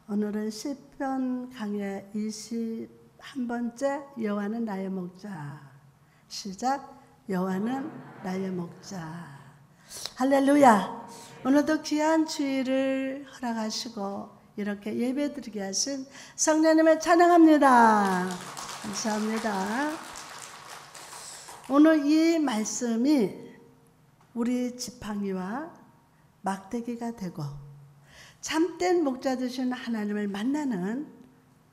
오늘은 시편 강해 21번째 여호와는 나의 목자. 시작. 여호와는 나의 목자. 할렐루야. 오늘도 귀한 주일을 허락하시고 이렇게 예배드리게 하신 성령님을 찬양합니다. 감사합니다. 오늘 이 말씀이 우리 지팡이와 막대기가 되고 참된 목자 되신 하나님을 만나는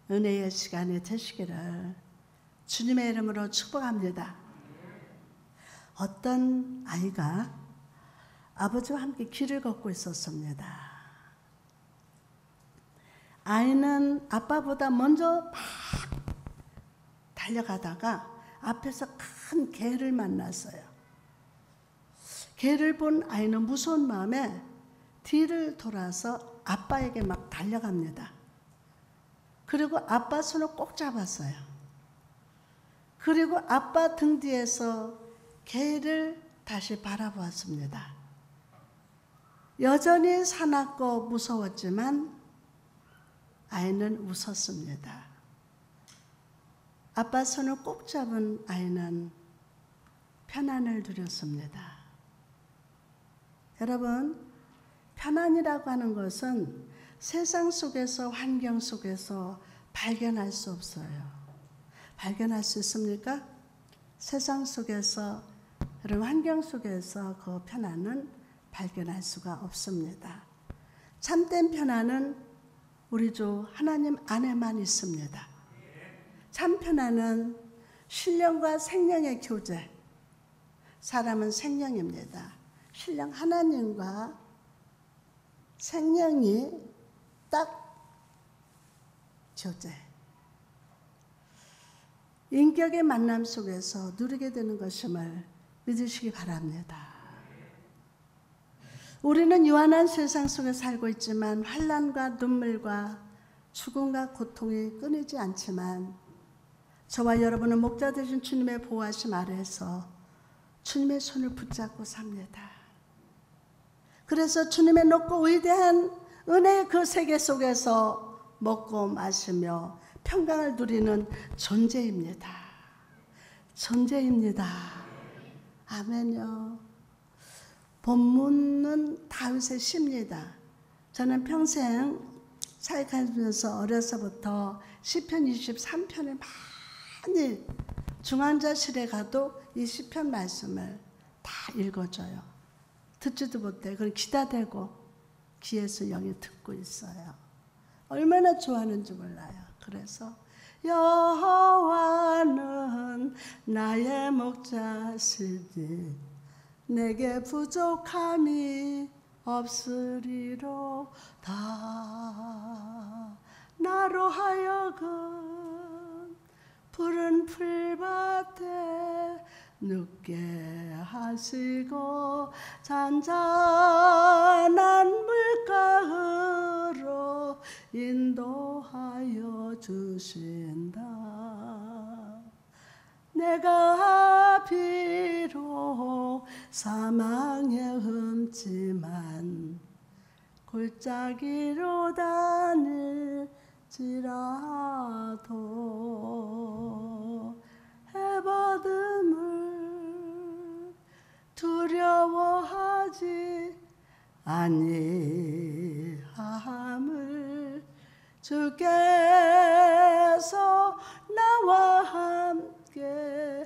은혜의 시간이 되시기를 주님의 이름으로 축복합니다. 어떤 아이가 아버지와 함께 길을 걷고 있었습니다. 아이는 아빠보다 먼저 막 달려가다가 앞에서 큰 개를 만났어요. 개를 본 아이는 무서운 마음에 뒤를 돌아서 아빠에게 막 달려갑니다. 그리고 아빠 손을 꼭 잡았어요. 그리고 아빠 등 뒤에서 개를 다시 바라보았습니다. 여전히 사납고 무서웠지만 아이는 웃었습니다. 아빠 손을 꼭 잡은 아이는 편안을 누렸습니다. 여러분, 편안이라고 하는 것은 세상 속에서, 환경 속에서 발견할 수 없어요. 발견할 수 있습니까? 세상 속에서, 여러분 환경 속에서 그 편안은 발견할 수가 없습니다. 참된 편안은 우리 주 하나님 안에만 있습니다. 참 편안은 신령과 생명의 교제. 사람은 생명입니다. 신령 하나님과 생명이 딱 교제. 인격의 만남 속에서 누리게 되는 것임을 믿으시기 바랍니다. 우리는 유한한 세상 속에 살고 있지만 환난과 눈물과 죽음과 고통이 끊이지 않지만 저와 여러분은 목자 되신 주님의 보호하심 아래에서 주님의 손을 붙잡고 삽니다. 그래서 주님의 높고 위대한 은혜의 그 세계 속에서 먹고 마시며 평강을 누리는 존재입니다. 존재입니다. 아멘요. 본문은 다윗의 시입니다. 저는 평생 사역하면서 어려서부터 시편 23편을 많이 중환자실에 가도 이 시편 말씀을 다 읽어줘요. 듣지도 못해. 그걸 기다대고 귀에서 영이 듣고 있어요. 얼마나 좋아하는지 몰라요. 그래서 여호와는 나의 목자시니 내게 부족함이 없으리로다. 나로 하여금 푸른 풀밭에 눕게 하시고 잔잔한 물가로 인도하여 주신다. 내가 비록 사망에 흠지만 골짜기로 다닐지라도 해받음을 두려워하지 아니함을 주께서 나와 함께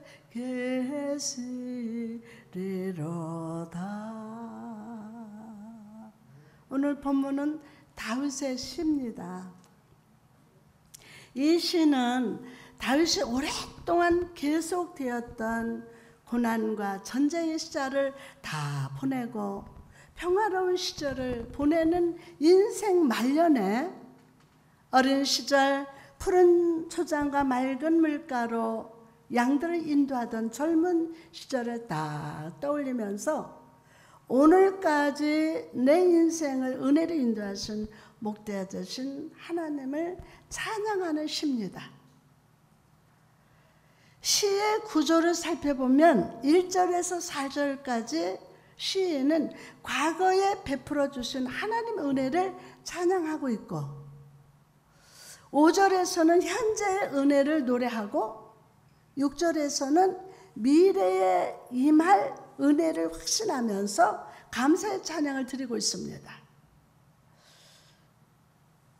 계시리로다. 오늘 본문은 다윗의 시입니다. 이 시는 다윗이 오랫동안 계속되었던 고난과 전쟁의 시절을 다 보내고 평화로운 시절을 보내는 인생 말년에 어린 시절 푸른 초장과 맑은 물가로 양들을 인도하던 젊은 시절을 다 떠올리면서 오늘까지 내 인생을 은혜로 인도하신 목자 되신 하나님을 찬양하는 시입니다. 시의 구조를 살펴보면 1절에서 4절까지 시인은 과거에 베풀어 주신 하나님의 은혜를 찬양하고 있고 5절에서는 현재의 은혜를 노래하고 6절에서는 미래에 임할 은혜를 확신하면서 감사의 찬양을 드리고 있습니다.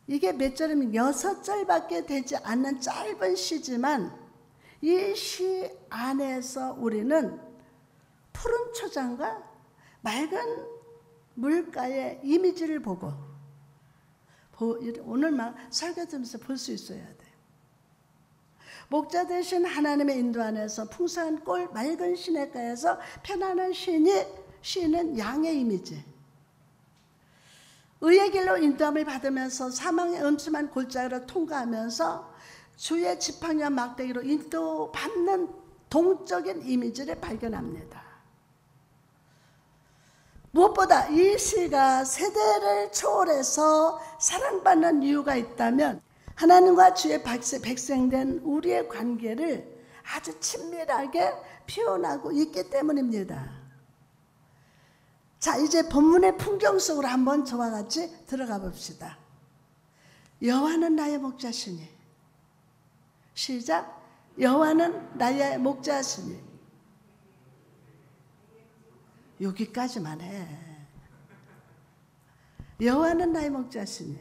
이게 몇 절이면 6절밖에 되지 않는 짧은 시지만 이 시 안에서 우리는 푸른 초장과 맑은 물가의 이미지를 보고 오늘 막 설교 들으면서 볼 수 있어야 돼요. 목자 되신 하나님의 인도 안에서 풍성한 꼴 맑은 시냇가에서 편안한 시인은 양의 이미지. 의의 길로 인도함을 받으면서 사망의 음침한 골짜기를 통과하면서 주의 지팡이와 막대기로 인도받는 동적인 이미지를 발견합니다. 무엇보다 이 시가 세대를 초월해서 사랑받는 이유가 있다면 하나님과 주의 백성된 우리의 관계를 아주 친밀하게 표현하고 있기 때문입니다. 자, 이제 본문의 풍경 속으로 한번 저와 같이 들어가 봅시다. 여호와는 나의 목자시니. 시작. 여호와는 나의 목자시니. 여기까지만 해. 여호와는 나의 목자시니.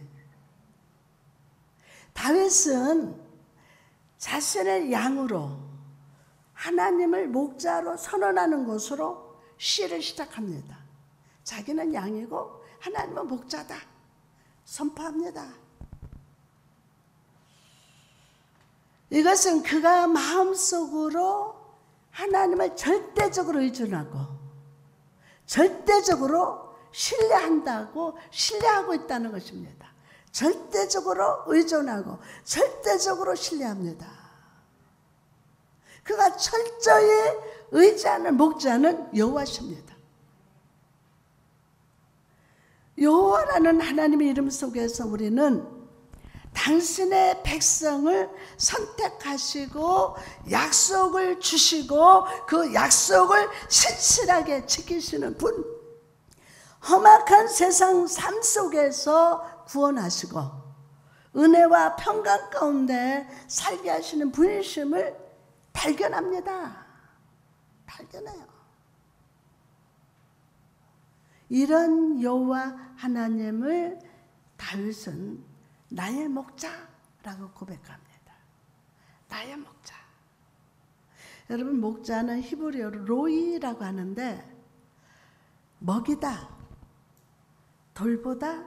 다윗은 자신의 양으로 하나님을 목자로 선언하는 것으로 시를 시작합니다. 자기는 양이고 하나님은 목자다 선포합니다. 이것은 그가 마음속으로 하나님을 절대적으로 의존하고 절대적으로 신뢰한다고 신뢰하고 있다는 것입니다. 절대적으로 의존하고 절대적으로 신뢰합니다. 그가 철저히 의지하는 목자는 여호와십니다. 여호와라는 하나님의 이름 속에서 우리는 당신의 백성을 선택하시고 약속을 주시고 그 약속을 신실하게 지키시는 분, 험악한 세상 삶 속에서 구원하시고 은혜와 평강 가운데 살게 하시는 분이심을 발견합니다. 발견해요. 이런 여호와 하나님을 다윗은 나의 목자라고 고백합니다. 나의 목자. 여러분, 목자는 히브리어로 로이라고 하는데 먹이다, 돌보다,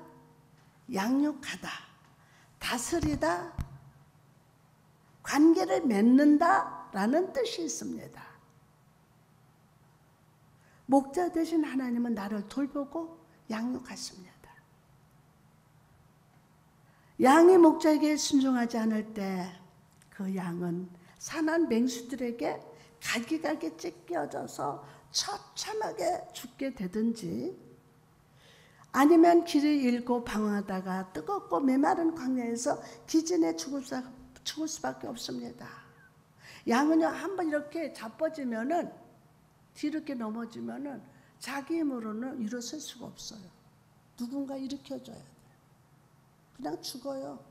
양육하다, 다스리다, 관계를 맺는다라는 뜻이 있습니다. 목자 되신 하나님은 나를 돌보고 양육하십니다. 양이 목자에게 순종하지 않을 때 그 양은 산한 맹수들에게 갈기갈기 찢겨져서 처참하게 죽게 되든지 아니면 길을 잃고 방황하다가 뜨겁고 메마른 광야에서 기진에 죽을 수밖에 없습니다. 양은요, 한번 이렇게 자빠지면은 뒤늦게 넘어지면은 자기 힘으로는 일어설 수가 없어요. 누군가 일으켜줘야 돼요. 그냥 죽어요.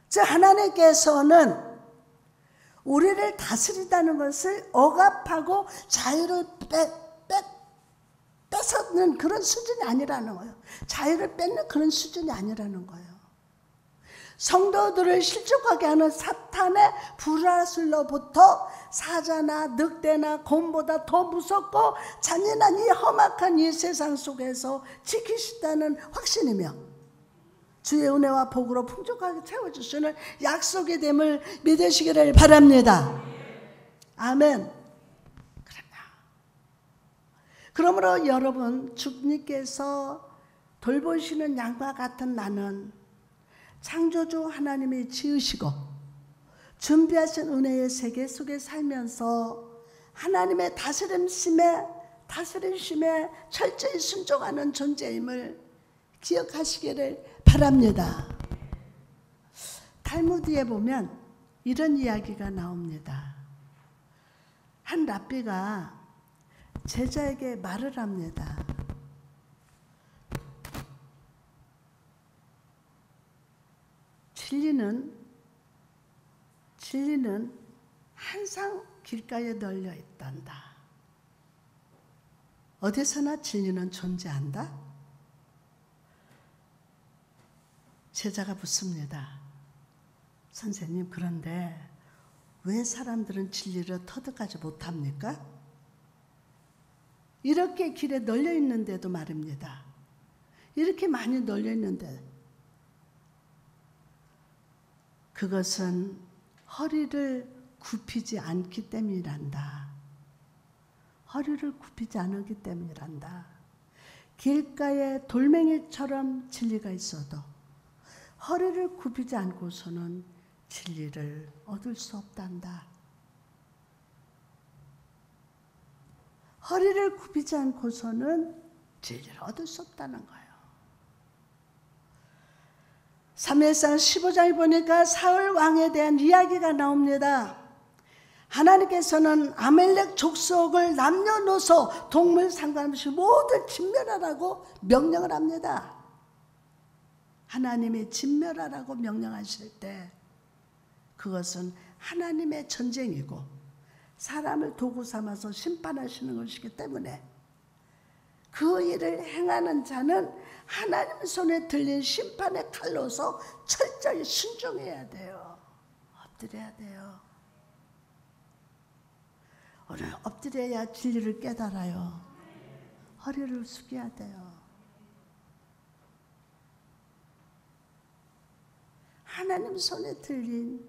즉 하나님께서는 우리를 다스리다는 것을 억압하고 자유를 뺏는 그런 수준이 아니라는 거예요. 자유를 뺏는 그런 수준이 아니라는 거예요. 성도들을 실족하게 하는 사탄의 불화술로부터 사자나 늑대나 곰보다 더 무섭고 잔인한 이 험악한 이 세상 속에서 지키신다는 확신이며 주의 은혜와 복으로 풍족하게 채워주시는 약속의 됨을 믿으시기를 바랍니다. 아멘. 그러므로 여러분, 주님께서 돌보시는 양과 같은 나는 창조주 하나님이 지으시고 준비하신 은혜의 세계 속에 살면서 하나님의 다스림심에 철저히 순종하는 존재임을 기억하시기를 바랍니다. 탈무드에 보면 이런 이야기가 나옵니다. 한 랍비가 제자에게 말을 합니다. 진리는 항상 길가에 널려 있단다. 어디서나 진리는 존재한다. 제자가 묻습니다. 선생님, 그런데 왜 사람들은 진리를 터득하지 못합니까? 이렇게 길에 널려 있는데도 말입니다. 이렇게 많이 널려 있는데 그것은 허리를 굽히지 않기 때문이란다. 허리를 굽히지 않기 때문이란다. 길가에 돌멩이처럼 진리가 있어도 허리를 굽히지 않고서는 진리를 얻을 수 없단다. 허리를 굽히지 않고서는 진리를 얻을 수 없다는 거예요. 사무엘상 15장에 보니까 사울 왕에 대한 이야기가 나옵니다. 하나님께서는 아멜렉 족속을 남녀노소 동물 상관없이 모두 진멸하라고 명령을 합니다. 하나님이 진멸하라고 명령하실 때 그것은 하나님의 전쟁이고 사람을 도구 삼아서 심판하시는 것이기 때문에 그 일을 행하는 자는 하나님 손에 들린 심판의 칼로서 철저히 순종해야 돼요. 엎드려야 돼요. 오늘 엎드려야 진리를 깨달아요. 허리를 숙여야 돼요. 하나님 손에 들린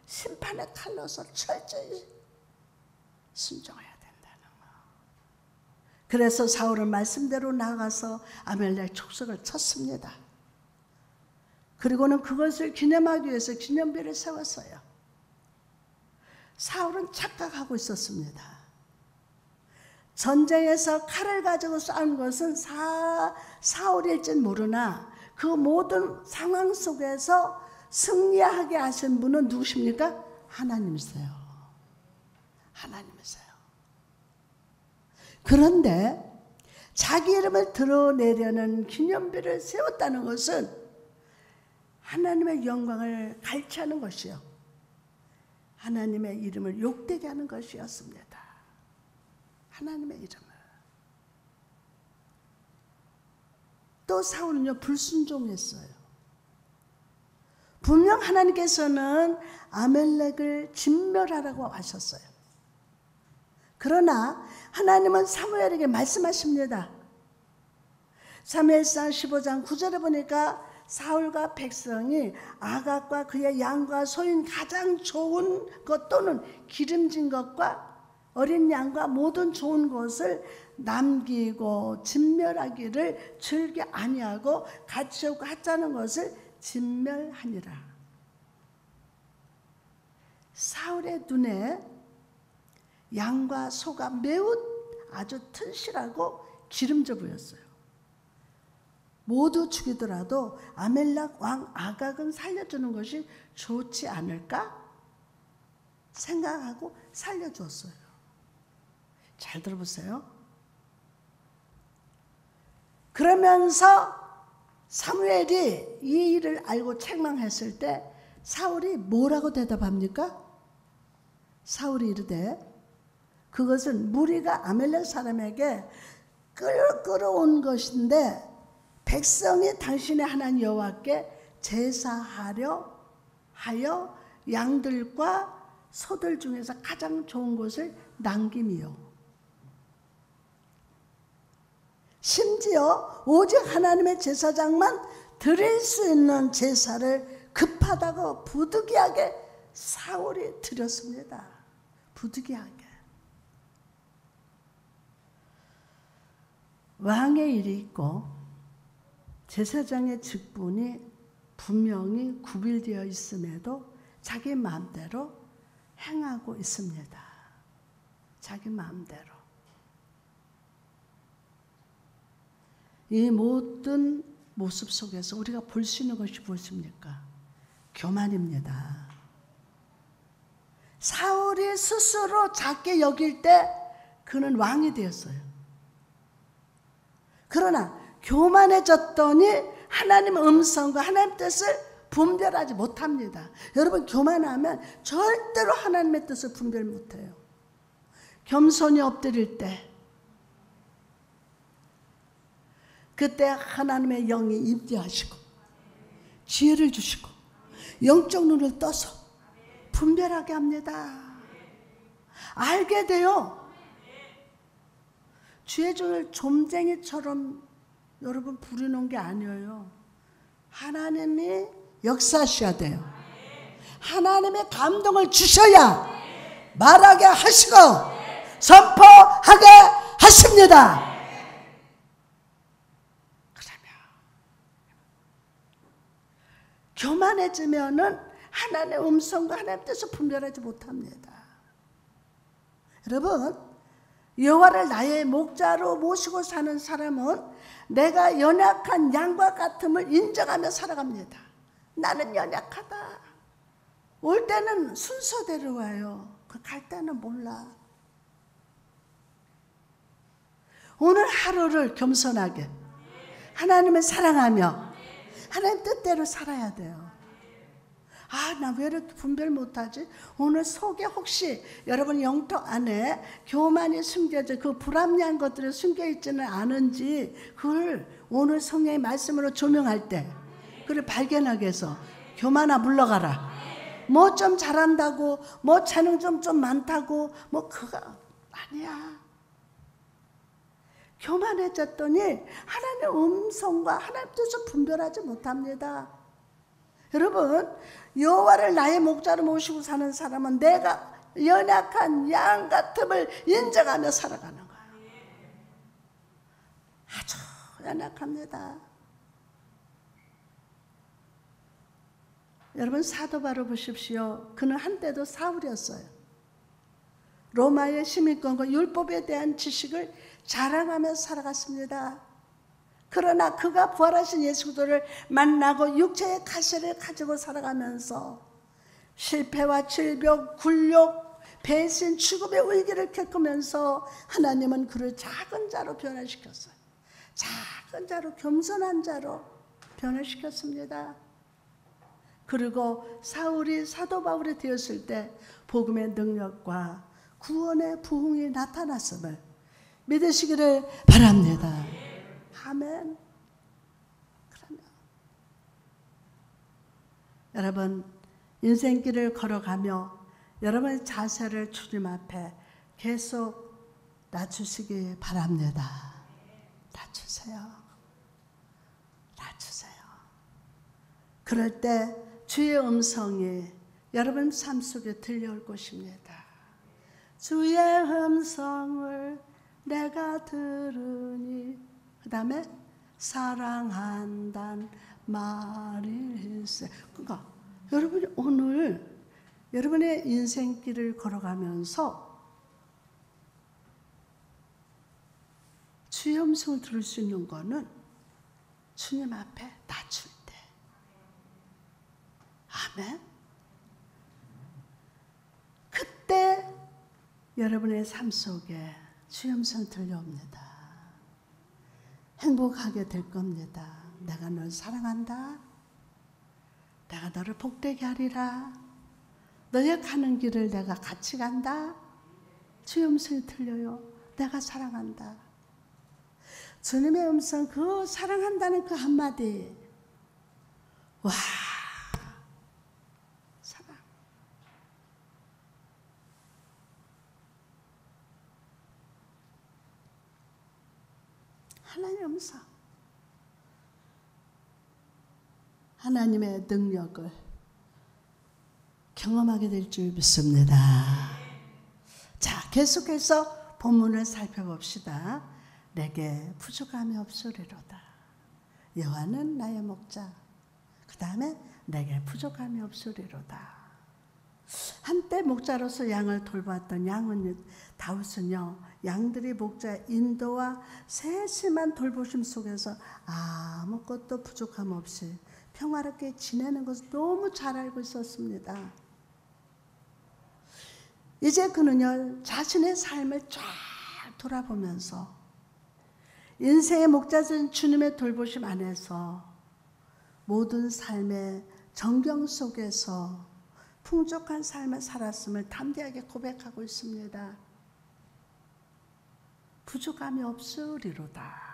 심판의 칼로서 철저히 순종해야 된다는 거. 그래서 사울은 말씀대로 나가서 아멜렉 족속을 쳤습니다. 그리고는 그것을 기념하기 위해서 기념비를 세웠어요. 사울은 착각하고 있었습니다. 전쟁에서 칼을 가지고 싸운 것은 사울일진 모르나 그 모든 상황 속에서 승리하게 하신 분은 누구십니까? 하나님이세요. 하나님이세요. 그런데 자기 이름을 드러내려는 기념비를 세웠다는 것은 하나님의 영광을 갈취하는 것이요, 하나님의 이름을 욕되게 하는 것이었습니다. 하나님의 이름을. 또 사울은요, 불순종했어요. 분명 하나님께서는 아멜렉을 진멸하라고 하셨어요. 그러나 하나님은 사무엘에게 말씀하십니다. 사무엘상 15장 9절에 보니까 사울과 백성이 아각과 그의 양과 소인 가장 좋은 것 또는 기름진 것과 어린 양과 모든 좋은 것을 남기고 진멸하기를 즐겨 아니하고 가치없고 하찮은 것을 진멸하니라. 사울의 눈에 양과 소가 매우 아주 튼실하고 기름져 보였어요. 모두 죽이더라도 아멜렉 왕 아각은 살려주는 것이 좋지 않을까 생각하고 살려주었어요. 잘 들어보세요. 그러면서 사무엘이 이 일을 알고 책망했을 때 사울이 뭐라고 대답합니까? 사울이 이르되 그것은 무리가 아멜렉 사람에게 끌어온 것인데 백성이 당신의 하나님 여호와께 제사하려 하여 양들과 소들 중에서 가장 좋은 것을 남김이요. 심지어 오직 하나님의 제사장만 드릴 수 있는 제사를 급하다고 부득이하게 사울이 드렸습니다. 부득이하게. 왕의 일이 있고 제사장의 직분이 분명히 구별되어 있음에도 자기 마음대로 행하고 있습니다. 자기 마음대로. 이 모든 모습 속에서 우리가 볼 수 있는 것이 무엇입니까? 교만입니다. 사울이 스스로 작게 여길 때 그는 왕이 되었어요. 그러나 교만해졌더니 하나님의 음성과 하나님의 뜻을 분별하지 못합니다. 여러분 교만하면 절대로 하나님의 뜻을 분별 못해요. 겸손히 엎드릴 때 그때 하나님의 영이 임재하시고 지혜를 주시고 영적 눈을 떠서 분별하게 합니다. 알게 돼요. 주의 종을 좀쟁이처럼 여러분 부리는 게 아니에요. 하나님이 역사하셔야 돼요. 하나님의 감동을 주셔야 말하게 하시고 선포하게 하십니다. 그러면 교만해지면은 하나님의 음성과 하나님의 뜻을 분별하지 못합니다. 여러분, 여호와를 나의 목자로 모시고 사는 사람은 내가 연약한 양과 같음을 인정하며 살아갑니다. 나는 연약하다. 올 때는 순서대로 와요. 갈 때는 몰라. 오늘 하루를 겸손하게 하나님을 사랑하며 하나님 뜻대로 살아야 돼요. 아, 나 왜 이렇게 분별 못하지? 오늘 속에 혹시 여러분 영적 안에 교만이 숨겨져 그 불합리한 것들이 숨겨있지는 않은지 그걸 오늘 성령의 말씀으로 조명할 때 그걸 발견하게 해서 교만아 물러가라. 뭐 좀 잘한다고 뭐 재능 좀 많다고 뭐 그거 아니야. 교만해졌더니 하나님의 음성과 하나님 뜻을 분별하지 못합니다. 여러분, 여호와를 나의 목자로 모시고 사는 사람은 내가 연약한 양 같음을 인정하며 살아가는 거예요. 아주 연약합니다. 여러분 사도 바로 보십시오. 그는 한때도 사울이었어요. 로마의 시민권과 율법에 대한 지식을 자랑하며 살아갔습니다. 그러나 그가 부활하신 예수 그리스도를 만나고 육체의 가시를 가지고 살아가면서 실패와 질병, 굴욕, 배신, 죽음의 위기를 겪으면서 하나님은 그를 작은 자로 변화시켰어요. 작은 자로, 겸손한 자로 변화시켰습니다. 그리고 사울이 사도 바울이 되었을 때 복음의 능력과 구원의 부흥이 나타났음을 믿으시기를 바랍니다. 아멘. 그러면 여러분 인생길을 걸어가며 여러분의 자세를 주님 앞에 계속 낮추시기 바랍니다. 낮추세요. 낮추세요. 그럴 때 주의 음성이 여러분 삶 속에 들려올 것입니다. 주의 음성을 내가 들으니 그 다음에 사랑한단 말일세. 그러니까 여러분이 오늘 여러분의 인생길을 걸어가면서 주의 음성을 들을 수 있는 거는 주님 앞에 낮출 때. 아멘. 그때 여러분의 삶 속에 주의 음성 들려옵니다. 행복하게 될 겁니다. 내가 널 사랑한다. 내가 너를 복되게 하리라. 너의 가는 길을 내가 같이 간다. 주의 음성이 들려요. 내가 사랑한다. 주님의 음성, 그 사랑한다는 그 한마디. 와, 사랑. 하나님의 음성. 하나님의 능력을 경험하게 될 줄 믿습니다. 자, 계속해서 본문을 살펴봅시다. 내게 부족함이 없으리로다. 여호와는 나의 목자. 그 다음에 내게 부족함이 없으리로다. 한때 목자로서 양을 돌봤던 다윗은요, 양들이 목자의 인도와 세심한 돌보심 속에서 아무것도 부족함 없이 평화롭게 지내는 것을 너무 잘 알고 있었습니다. 이제 그는요, 자신의 삶을 쫙 돌아보면서 인생의 목자진 주님의 돌보심 안에서 모든 삶의 정경 속에서 풍족한 삶을 살았음을 담대하게 고백하고 있습니다. 부족함이 없으리로다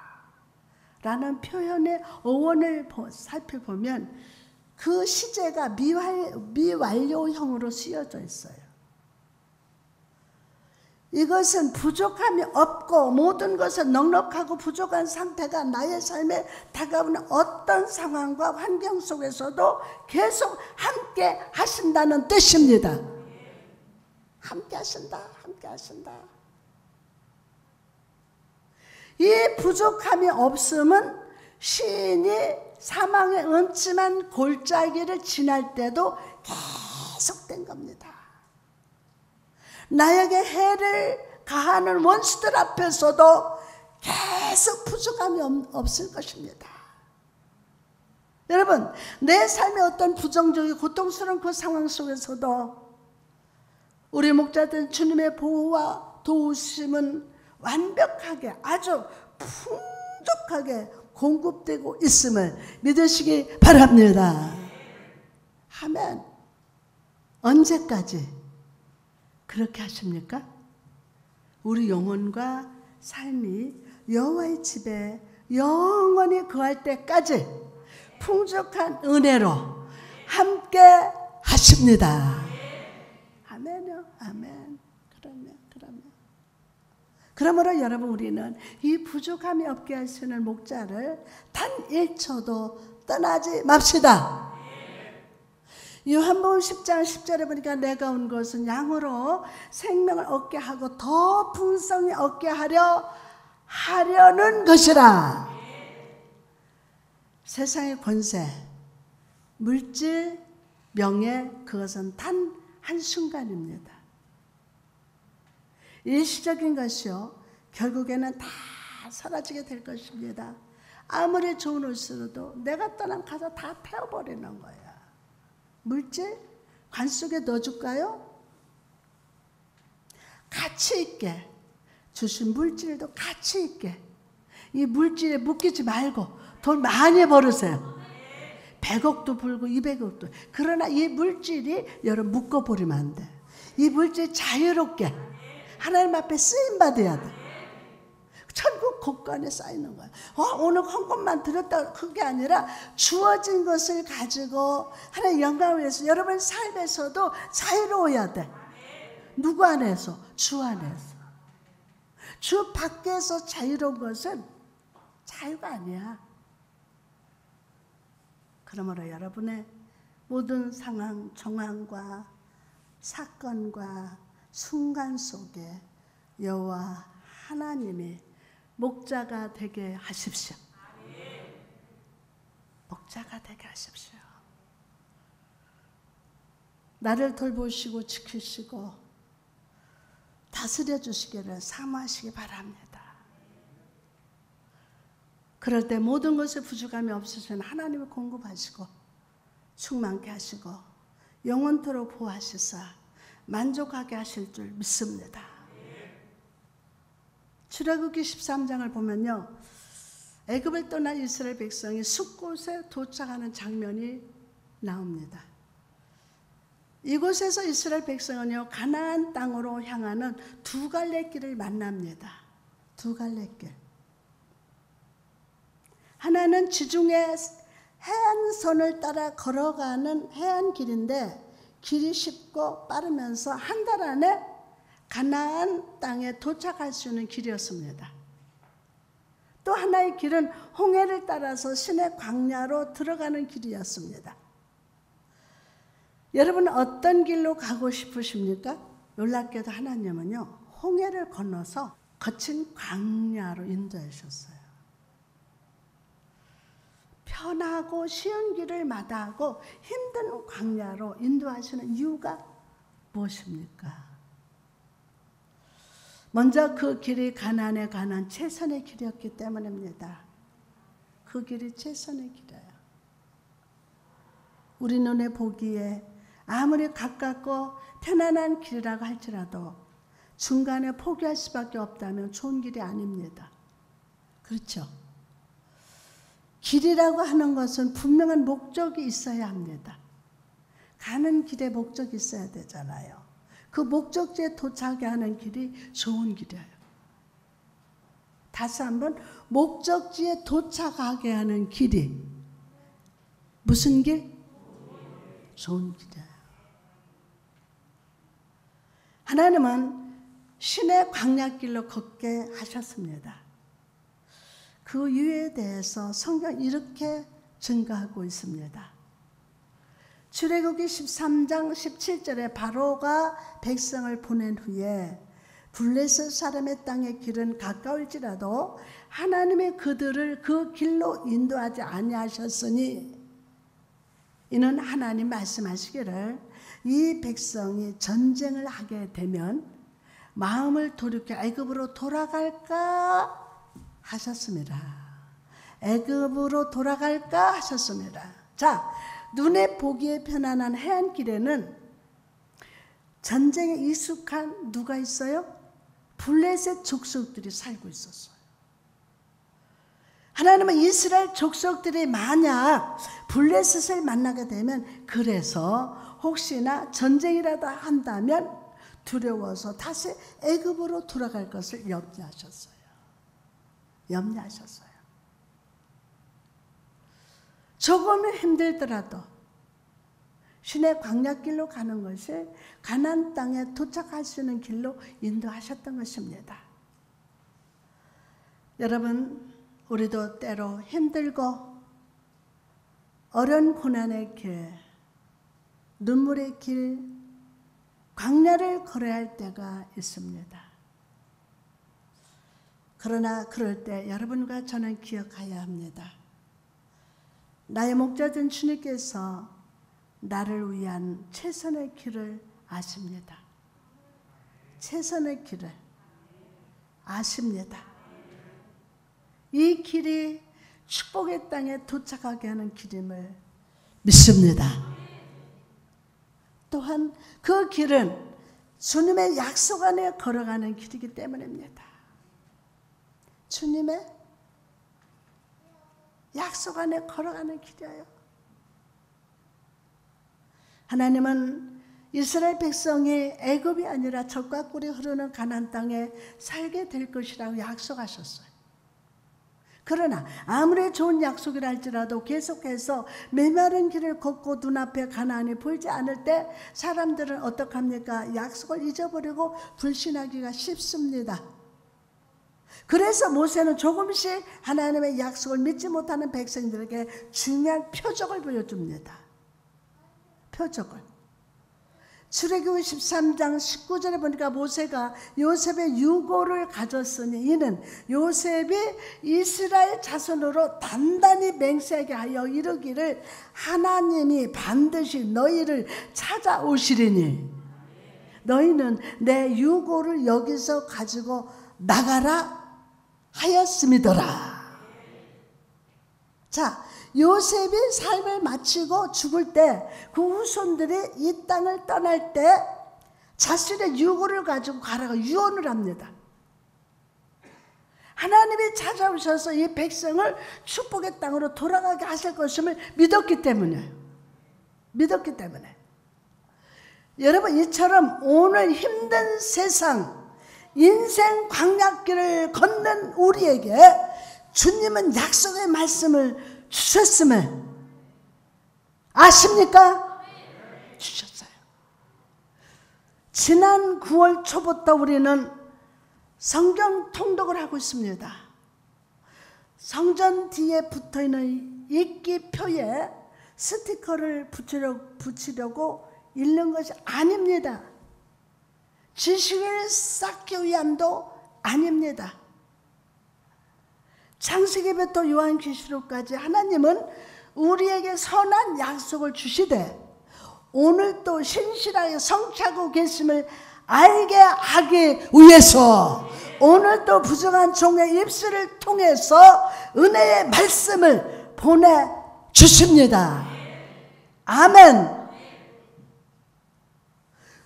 라는 표현의 어원을 살펴보면 그 시제가 미완료형으로 쓰여져 있어요. 이것은 부족함이 없고 모든 것은 넉넉하고 부족한 상태가 나의 삶에 다가오는 어떤 상황과 환경 속에서도 계속 함께 하신다는 뜻입니다. 함께 하신다, 함께 하신다. 이 부족함이 없음은 시인이 사망의 음침한 골짜기를 지날 때도 계속된 겁니다. 나에게 해를 가하는 원수들 앞에서도 계속 부족함이 없을 것입니다. 여러분, 내 삶의 어떤 부정적이고 고통스러운 그 상황 속에서도 우리 목자들 주님의 보호와 도우심은 완벽하게 아주 풍족하게 공급되고 있음을 믿으시기 바랍니다. 아멘. 언제까지 그렇게 하십니까? 우리 영혼과 삶이 여호와의 집에 영원히 거할 때까지 풍족한 은혜로 함께 하십니다. 아멘요. 아멘. 그러므로 여러분, 우리는 이 부족함이 없게 하시는 목자를 단 1초도 떠나지 맙시다. 요한복음 10장 10절에 보니까 내가 온 것은 양으로 생명을 얻게 하고 더 풍성히 얻게 하려는 것이라. 세상의 권세, 물질, 명예, 그것은 단 한순간입니다. 일시적인 것이요, 결국에는 다 사라지게 될 것입니다. 아무리 좋은 옷으로도 내가 떠난 가서 다 태워버리는 거예요. 물질? 관 속에 넣어줄까요? 가치 있게 주신 물질도 가치 있게, 이 물질에 묶이지 말고 돈 많이 벌으세요. 100억도 벌고 200억도. 그러나 이 물질이 여러분 묶어버리면 안 돼. 이 물질 자유롭게 하나님 앞에 쓰임받아야 돼. 천국 곳간에 쌓이는 거야. 오늘 헌금만 드렸다, 그게 아니라 주어진 것을 가지고 하나님 영광을 위해서 여러분 삶에서도 자유로워야 돼. 누구 안에서? 주 안에서. 주 밖에서 자유로운 것은 자유가 아니야. 그러므로 여러분의 모든 상황, 정황과 사건과 순간 속에 여호와 하나님이 목자가 되게 하십시오. 목자가 되게 하십시오. 나를 돌보시고 지키시고 다스려 주시기를 사모하시기 바랍니다. 그럴 때 모든 것에 부족함이 없으시는 하나님을 공급하시고 충만케 하시고 영원토록 보호하시사 만족하게 하실 줄 믿습니다. 출애굽기 13장을 보면요, 애굽을 떠난 이스라엘 백성이 숲곳에 도착하는 장면이 나옵니다. 이곳에서 이스라엘 백성은요, 가나안 땅으로 향하는 두 갈래 길을 만납니다. 두 갈래 길. 하나는 지중해 해안선을 따라 걸어가는 해안길인데 길이 쉽고 빠르면서 한 달 안에 가나안 땅에 도착할 수 있는 길이었습니다. 또 하나의 길은 홍해를 따라서 시내 광야로 들어가는 길이었습니다. 여러분은 어떤 길로 가고 싶으십니까? 놀랍게도 하나님은요, 홍해를 건너서 거친 광야로 인도해 주셨어요. 편하고 쉬운 길을 마다하고 힘든 광야로 인도하시는 이유가 무엇입니까? 먼저 그 길이 가나안에 가는 최선의 길이었기 때문입니다. 그 길이 최선의 길이에요. 우리 눈에 보기에 아무리 가깝고 편안한 길이라고 할지라도 중간에 포기할 수밖에 없다면 좋은 길이 아닙니다. 그렇죠? 길이라고 하는 것은 분명한 목적이 있어야 합니다. 가는 길에 목적이 있어야 되잖아요. 그 목적지에 도착하게 하는 길이 좋은 길이에요. 다시 한번, 목적지에 도착하게 하는 길이 무슨 길? 좋은 길이에요. 하나님은 신의 광야길로 걷게 하셨습니다. 그 이유에 대해서 성경 이렇게 증거하고 있습니다. 출애굽기 13장 17절에 바로가 백성을 보낸 후에 블레셋 사람의 땅의 길은 가까울지라도 하나님이 그들을 그 길로 인도하지 아니하셨으니 이는 하나님 말씀하시기를 이 백성이 전쟁을 하게 되면 마음을 돌이켜 애굽으로 돌아갈까 하셨습니다. 애굽으로 돌아갈까 하셨습니다. 자, 눈에 보기에 편안한 해안길에는 전쟁에 익숙한 누가 있어요? 블레셋 족속들이 살고 있었어요. 하나님은 이스라엘 족속들이 만약 블레셋을 만나게 되면 그래서 혹시나 전쟁이라도 한다면 두려워서 다시 애굽으로 돌아갈 것을 염려하셨어요. 염려하셨어요. 조금 힘들더라도 신의 광야길로 가는 것이 가나안 땅에 도착할 수 있는 길로 인도하셨던 것입니다. 여러분, 우리도 때로 힘들고 어려운 고난의 길, 눈물의 길, 광야를 걸어야 할 때가 있습니다. 그러나 그럴 때 여러분과 저는 기억해야 합니다. 나의 목자된 주님께서 나를 위한 최선의 길을 아십니다. 최선의 길을 아십니다. 이 길이 축복의 땅에 도착하게 하는 길임을 믿습니다. 또한 그 길은 주님의 약속 안에 걸어가는 길이기 때문입니다. 주님의 약속 안에 걸어가는 길이에요. 하나님은 이스라엘 백성이 애굽이 아니라 젖과 꿀이 흐르는 가나안 땅에 살게 될 것이라고 약속하셨어요. 그러나 아무리 좋은 약속이라 할지라도 계속해서 메마른 길을 걷고 눈앞에 가나안이 보이지 않을 때 사람들은 어떻게 합니까? 약속을 잊어버리고 불신하기가 쉽습니다. 그래서 모세는 조금씩 하나님의 약속을 믿지 못하는 백성들에게 중요한 표적을 보여줍니다. 표적을. 출애굽기 13장 19절에 보니까 모세가 요셉의 유고를 가졌으니 이는 요셉이 이스라엘 자손으로 단단히 맹세하게 하여 이르기를 하나님이 반드시 너희를 찾아오시리니 너희는 내 유고를 여기서 가지고 나가라 하였음이더라. 자, 요셉이 삶을 마치고 죽을 때 그 후손들이 이 땅을 떠날 때 자신의 유고를 가지고 가라고 유언을 합니다. 하나님이 찾아오셔서 이 백성을 축복의 땅으로 돌아가게 하실 것임을 믿었기 때문이에요. 믿었기 때문에. 여러분, 이처럼 오늘 힘든 세상 인생 광야길을 걷는 우리에게 주님은 약속의 말씀을 주셨음을 아십니까? 주셨어요. 지난 9월 초부터 우리는 성경 통독을 하고 있습니다. 성전 뒤에 붙어있는 읽기표에 스티커를 붙이려고 읽는 것이 아닙니다. 지식을 쌓기 위함도 아닙니다. 창세기부터 요한계시록까지 하나님은 우리에게 선한 약속을 주시되 오늘 또 신실하게 성취하고 계심을 알게 하기 위해서 오늘 또 부정한 종의 입술을 통해서 은혜의 말씀을 보내주십니다. 아멘.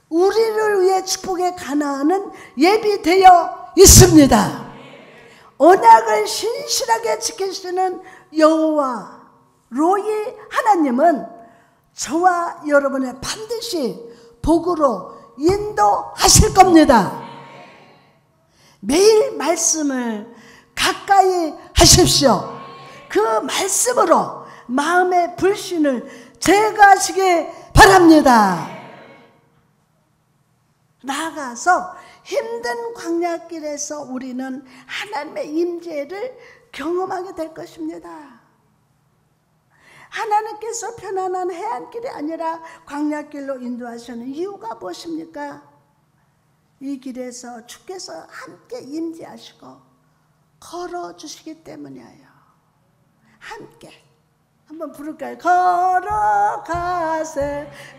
우리를 위해 축복의 가나안은 예비되어 있습니다. 언약을 신실하게 지키시는 여호와 로이 하나님은 저와 여러분의 반드시 복으로 인도하실 겁니다. 매일 말씀을 가까이 하십시오. 그 말씀으로 마음의 불신을 제거하시기 바랍니다. 나아가서 힘든 광야길에서 우리는 하나님의 임재를 경험하게 될 것입니다. 하나님께서 편안한 해안길이 아니라 광야길로 인도하시는 이유가 무엇입니까? 이 길에서 주께서 함께 임재하시고 걸어주시기 때문이에요. 함께 한번 부를까요? 걸어가세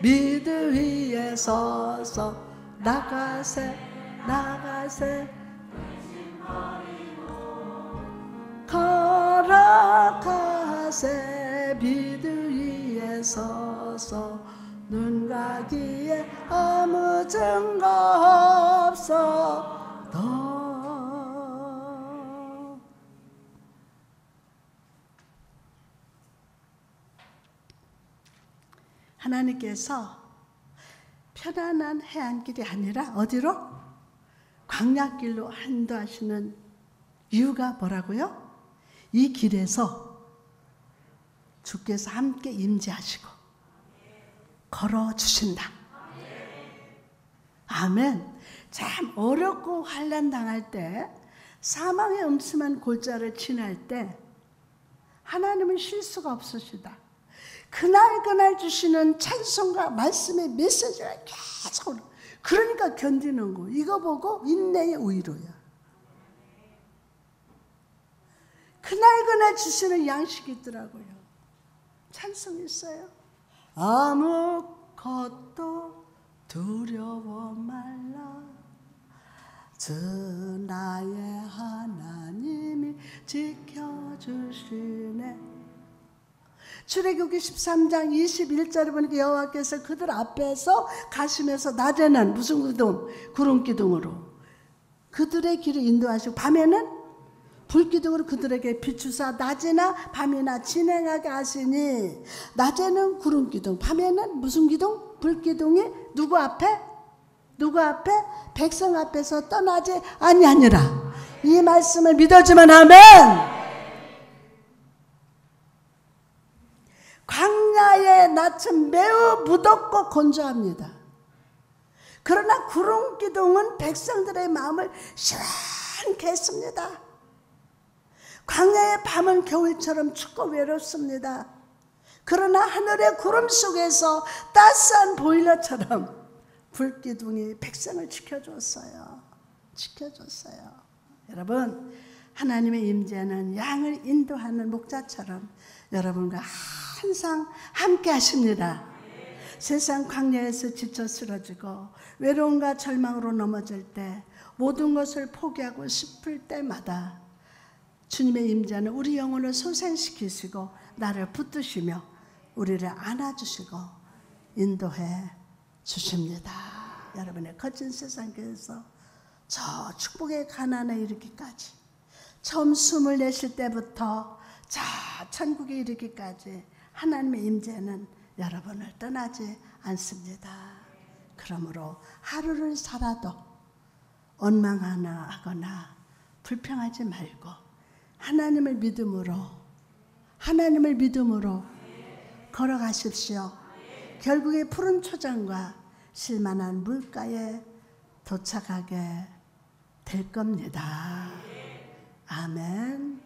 미드 위에 서서 나가세 나가세 걸어가세 미드 위에 서서 눈 가기에 아무 증거 없어도 하나님께서 편안한 해안길이 아니라 어디로? 광야길로 인도하시는 이유가 뭐라고요? 이 길에서 주께서 함께 임재하시고 걸어주신다. 아멘. 참 어렵고 환난 당할 때, 사망의 음침한 골짜를 지날 때 하나님은 실수가 없으시다. 그날 주시는 찬송과 말씀의 메시지가 계속, 그러니까 견디는 거. 이거 보고 인내의 우위로야. 그날 주시는 양식이 있더라고요. 찬송이 있어요. 아무것도 두려워 말라. 주 나의 하나님이 지켜주시네. 출애굽기 13장 21절에 보니까 여호와께서 그들 앞에서 가시면서 낮에는 무슨 기둥? 구름 기둥으로 그들의 길을 인도하시고 밤에는 불기둥으로 그들에게 비추사 낮이나 밤이나 진행하게 하시니, 낮에는 구름 기둥, 밤에는 무슨 기둥? 불기둥이 누구 앞에? 누구 앞에? 백성 앞에서 떠나지 아니하니라. 이 말씀을 믿어주면 아멘. 광야의 낯은 매우 무덥고 건조합니다. 그러나 구름 기둥은 백성들의 마음을 시원케 했습니다. 광야의 밤은 겨울처럼 춥고 외롭습니다. 그러나 하늘의 구름 속에서 따스한 보일러처럼 불기둥이 백성을 지켜줬어요. 여러분, 하나님의 임재는 양을 인도하는 목자처럼 여러분과 항상 함께 하십니다. 세상 광야에서 지쳐 쓰러지고 외로움과 절망으로 넘어질 때, 모든 것을 포기하고 싶을 때마다 주님의 임재는 우리 영혼을 소생시키시고 나를 붙드시며 우리를 안아주시고 인도해 주십니다. 여러분의 거친 세상에서 저 축복의 가난에 이르기까지, 처음 숨을 내쉴 때부터 저 천국에 이르기까지 하나님의 임재는 여러분을 떠나지 않습니다. 그러므로 하루를 살아도 원망하거나 불평하지 말고 하나님을 믿음으로 걸어가십시오. 결국에 푸른 초장과 실만한 물가에 도착하게 될 겁니다. 아멘.